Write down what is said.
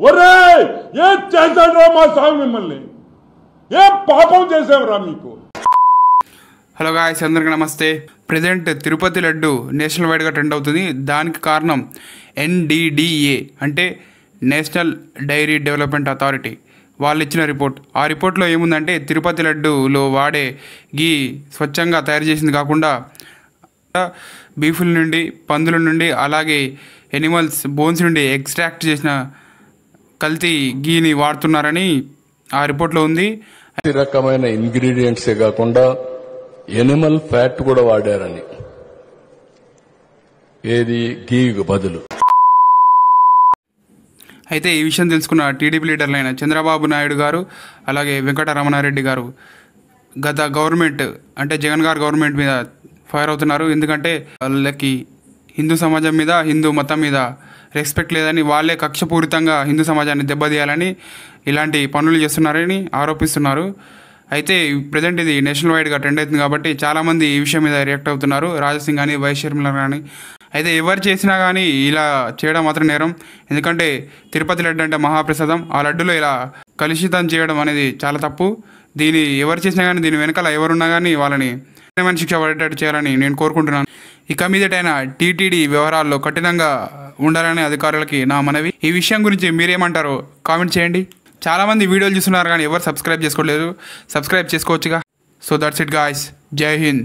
ఒరే ఏ చేశాడ్రా మా సాగు మిమ్మల్ని, ఏ పాపం చేసావురా మీకు. హలో గాయ్స్, అందరికీ నమస్తే. ప్రజెంట్ తిరుపతి లడ్డు నేషనల్ వైడ్గా ట్రెండ్ అవుతుంది. దానికి కారణం NDDA అంటే నేషనల్ డైరీ డెవలప్మెంట్ అథారిటీ వాళ్ళు ఇచ్చిన రిపోర్ట్. ఆ రిపోర్ట్లో ఏముందంటే తిరుపతి లడ్డులో వాడే గీ స్వచ్ఛంగా తయారు చేసింది కాకుండా బీఫుల నుండి, పందుల నుండి, అలాగే ఎనిమల్స్ బోన్స్ నుండి ఎక్స్ట్రాక్ట్ చేసిన కల్తీ గీని వాడుతున్నారని ఆ రిపోర్ట్లో ఉంది. ఈ రకమైన ఇంగ్రీడియంట్సే కాకుండా ఎనిమల్ ఫ్యాట్ కూడా వాడారని, ఏది గీకు బదులు. అయితే ఈ విషయం తెలుసుకున్న టీడీపీ లీడర్లైన చంద్రబాబు నాయుడు గారు, అలాగే వెంకటరమణారెడ్డి గారు గత గవర్నమెంట్ అంటే జగన్ గారు గవర్నమెంట్ మీద ఫైర్ అవుతున్నారు. ఎందుకంటే వాళ్ళకి హిందూ సమాజం మీద, హిందూ మతం మీద రెస్పెక్ట్ లేదని, వాళ్ళే కక్షపూరితంగా హిందూ సమాజాన్ని దెబ్బతీయాలని ఇలాంటి పనులు చేస్తున్నారని ఆరోపిస్తున్నారు. అయితే ప్రజెంట్ ఇది నేషనల్ వైడ్గా ట్రెండ్ అవుతుంది కాబట్టి చాలామంది ఈ విషయం మీద రియాక్ట్ అవుతున్నారు. రాజసింగ్ కానీ, వైఎస్ షర్మిల కానీ. అయితే ఎవరు చేసినా కానీ ఇలా చేయడం మాత్రం నేరం. ఎందుకంటే తిరుపతి లడ్డు అంటే మహాప్రసాదం. ఆ లడ్డులో ఇలా కలుషితం చేయడం అనేది చాలా తప్పు. దీన్ని ఎవరు చేసినా కానీ, దీని వెనకాల ఎవరున్నా కానీ వాళ్ళని కఠినమైన శిక్ష పడేటట్టు చేయాలని నేను కోరుకుంటున్నాను. ఇక మీదటైనా టీటీడీ వ్యవహారాల్లో కఠినంగా ఉండాలనే అధికారులకి నా మనవి. ఈ విషయం గురించి మీరేమంటారో కామెంట్ చేయండి. చాలామంది వీడియోలు చూస్తున్నారు కానీ ఎవరు సబ్స్క్రైబ్ చేసుకోలేదు. సబ్స్క్రైబ్ చేసుకోవచ్చుగా. So that's it guys. Jai Hind.